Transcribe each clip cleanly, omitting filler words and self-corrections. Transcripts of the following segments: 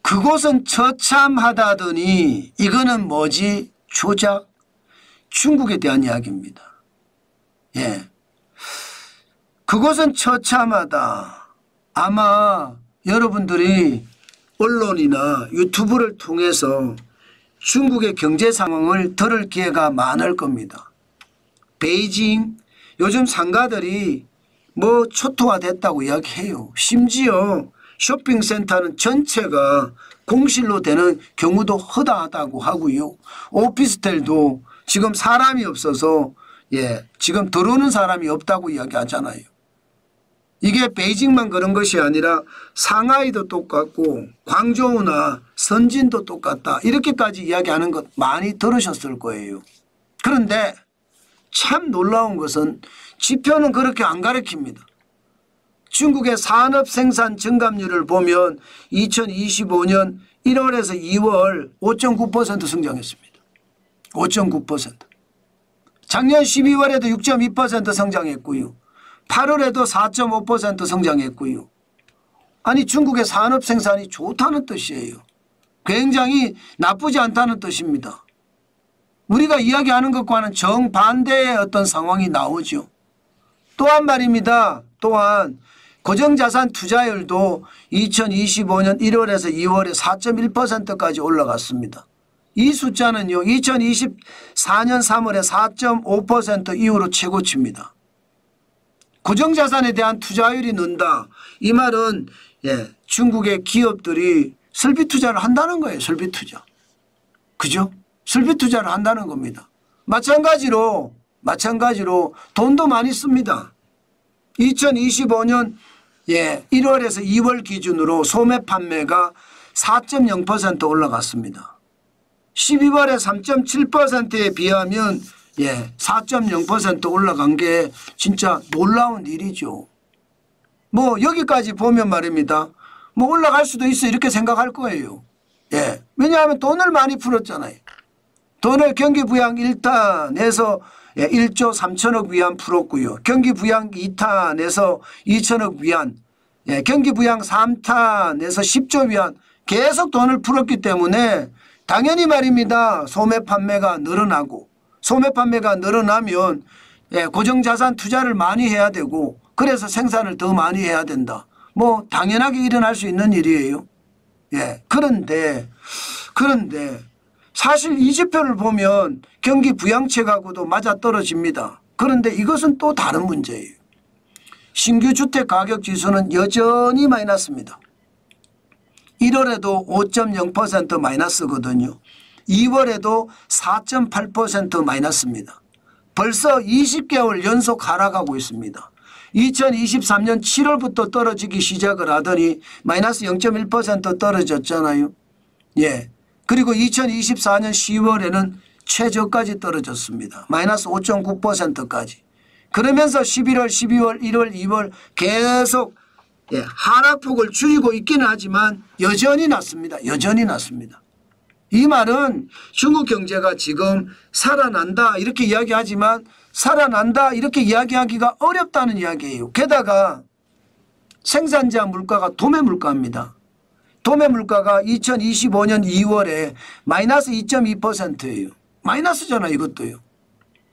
그곳은 처참하다더니 이거는 뭐지? 조작? 중국에 대한 이야기입니다. 예. 그곳은 처참하다. 아마 여러분들이 언론이나 유튜브를 통해서 중국의 경제 상황을 들을 기회가 많을 겁니다. 베이징 요즘 상가들이 뭐 초토화됐다고 이야기해요. 심지어 쇼핑센터는 전체가 공실로 되는 경우도 허다하다고 하고요. 오피스텔도 지금 사람이 없어서 지금 들어오는 사람이 없다고 이야기하잖아요. 이게 베이징만 그런 것이 아니라 상하이도 똑같고 광저우나 선진도 똑같다. 이렇게까지 이야기하는 것 많이 들으셨을 거예요. 그런데 참 놀라운 것은 지표는 그렇게 안 가르칩니다. 중국의 산업 생산 증감률을 보면 2025년 1월에서 2월 5.9% 성장했습니다. 5.9%. 작년 12월에도 6.2% 성장했고요. 8월에도 4.5% 성장했고요. 아니 중국의 산업 생산이 좋다는 뜻이에요. 굉장히 나쁘지 않다는 뜻입니다. 우리가 이야기하는 것과는 정반대의 어떤 상황이 나오죠. 또한 말입니다. 또한 고정자산 투자율도 2025년 1월에서 2월에 4.1%까지 올라갔습니다. 이 숫자는요 2024년 3월에 4.5% 이후로 최고치입니다. 고정자산에 대한 투자율이 는다. 이 말은 중국의 기업들이 설비투자를 한다는 거예요. 설비투자. 그죠? 설비투자를 한다는 겁니다. 마찬가지로 돈도 많이 씁니다. 2025년 1월에서 2월 기준으로 소매 판매가 4.0% 올라갔습니다. 12월에 3.7%에 비하면 4.0% 올라간 게 진짜 놀라운 일이죠. 뭐 여기까지 보면 말입니다. 뭐 올라갈 수도 있어 이렇게 생각할 거예요. 왜냐하면 돈을 많이 풀었잖아요. 돈을 경기부양 1탄에서 1조 3천억 위안 풀었고요. 경기부양 2탄에서 2천억 위안, 경기부양 3탄에서 10조 위안 계속 돈을 풀었기 때문에 당연히 말입니다. 소매 판매가 늘어나고 소매 판매가 늘어나면 고정자산 투자를 많이 해야 되고 그래서 생산을 더 많이 해야 된다. 뭐 당연하게 일어날 수 있는 일이에요. 그런데 사실 이 지표를 보면 경기 부양책하고도 맞아떨어집니다. 그런데 이것은 또 다른 문제예요. 신규 주택 가격 지수는 여전히 마이너스입니다. 1월에도 5.0% 마이너스거든요. 2월에도 4.8% 마이너스입니다. 벌써 20개월 연속 하락하고 있습니다. 2023년 7월부터 떨어지기 시작을 하더니 마이너스 0.1% 떨어졌잖아요. 그리고 2024년 10월에는 최저까지 떨어졌습니다. 마이너스 5.9%까지. 그러면서 11월, 12월, 1월, 2월 계속 하락폭을 줄이고 있기는 하지만 여전히 낮습니다. 여전히 낮습니다. 이 말은 중국 경제가 지금 살아난다 이렇게 이야기하지만 살아난다 이렇게 이야기하기가 어렵다는 이야기예요. 게다가 생산자 물가가 도매 물가입니다. 도매 물가가 2025년 2월에 마이너스 2.2%예요. 마이너스잖아요. 이것도요.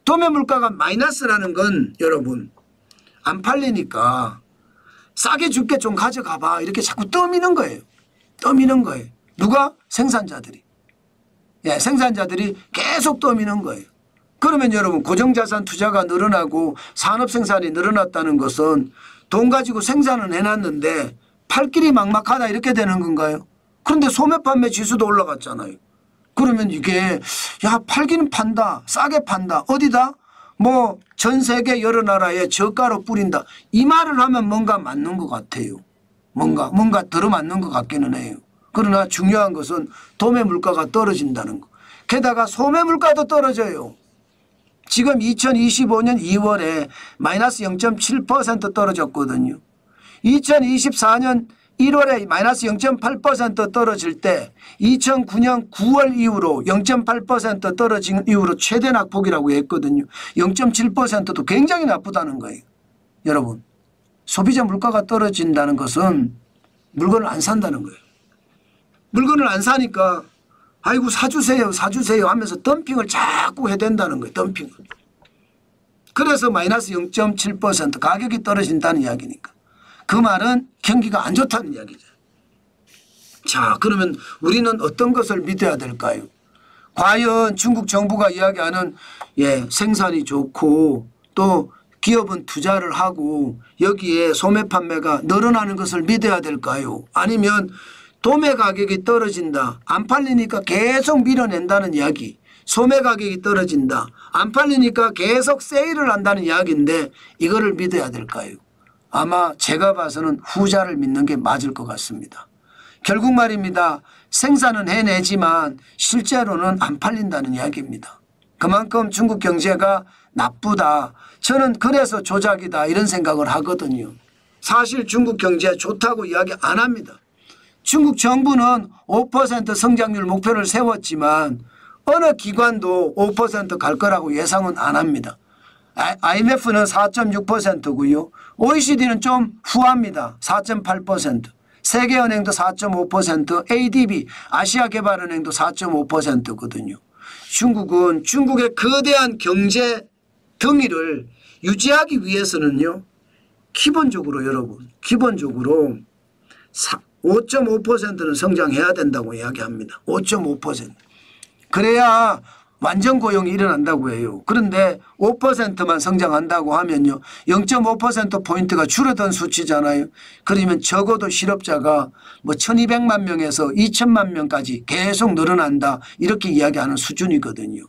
도매 물가가 마이너스라는 건 여러분 안 팔리니까 싸게 줄게 좀 가져가 봐 이렇게 자꾸 떠미는 거예요. 떠미는 거예요. 누가? 생산자들이. 생산자들이 계속 떠미는 거예요. 그러면 여러분 고정자산 투자가 늘어나고 산업 생산이 늘어났다는 것은 돈 가지고 생산은 해놨는데 팔 길이 막막하다 이렇게 되는 건가요? 그런데 소매 판매 지수도 올라갔잖아요. 그러면 이게 팔기는 판다. 싸게 판다. 어디다? 뭐 전 세계 여러 나라에 저가로 뿌린다. 이 말을 하면 뭔가 맞는 것 같아요. 뭔가 들어맞는 것 같기는 해요. 그러나 중요한 것은 도매 물가가 떨어진다는 거. 게다가 소매 물가도 떨어져요. 지금 2025년 2월에 마이너스 0.7% 떨어졌거든요. 2024년 1월에 마이너스 0.8% 떨어질 때 2009년 9월 이후로 0.8% 떨어진 이후로 최대 낙폭이라고 했거든요. 0.7%도 굉장히 나쁘다는 거예요. 여러분 소비자 물가가 떨어진다는 것은 물건을 안 산다는 거예요. 물건을 안 사니까 아이고 사주세요 사주세요 하면서 덤핑을 자꾸 해댄다는 거예요. 덤핑을. 그래서 마이너스 0.7% 가격이 떨어진다는 이야기니까. 그 말은 경기가 안 좋다는 이야기죠. 자, 그러면 우리는 어떤 것을 믿어야 될까요? 과연 중국 정부가 이야기하는 생산이 좋고 또 기업은 투자를 하고 여기에 소매 판매가 늘어나는 것을 믿어야 될까요? 아니면 도매 가격이 떨어진다. 안 팔리니까 계속 밀어낸다는 이야기. 소매 가격이 떨어진다. 안 팔리니까 계속 세일을 한다는 이야기인데 이거를 믿어야 될까요? 아마 제가 봐서는 후자를 믿는 게 맞을 것 같습니다. 결국 말입니다. 생산은 해내지만 실제로는 안 팔린다는 이야기입니다. 그만큼 중국 경제가 나쁘다. 저는 그래서 조작이다 이런 생각을 하거든요. 사실 중국 경제 좋다고 이야기 안 합니다. 중국 정부는 5% 성장률 목표를 세웠지만 어느 기관도 5% 갈 거라고 예상은 안 합니다. IMF는 4.6%고요. OECD는 좀 후합니다. 4.8%. 세계은행도 4.5%, ADB 아시아개발은행도 4.5%거든요. 중국은 중국의 거대한 경제 덩이를 유지하기 위해서는요. 기본적으로 여러분 기본적으로 5.5%는 성장해야 된다고 이야기합니다. 5.5%. 그래야 완전 고용이 일어난다고 해요. 그런데 5%만 성장한다고 하면요. 0.5%포인트가 줄어든 수치잖아요. 그러면 적어도 실업자가 뭐 1200만 명에서 2000만 명까지 계속 늘어난다. 이렇게 이야기하는 수준이거든요.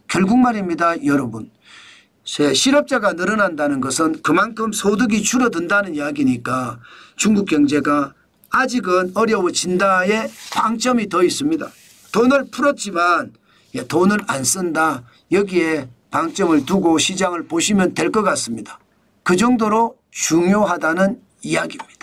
결국 말입니다. 여러분. 실업자가 늘어난다는 것은 그만큼 소득이 줄어든다는 이야기니까 중국 경제가 아직은 어려워진다의 방점이 더 있습니다. 돈을 풀었지만 돈을 안 쓴다. 여기에 방점을 두고 시장을 보시면 될 것 같습니다. 그 정도로 중요하다는 이야기입니다.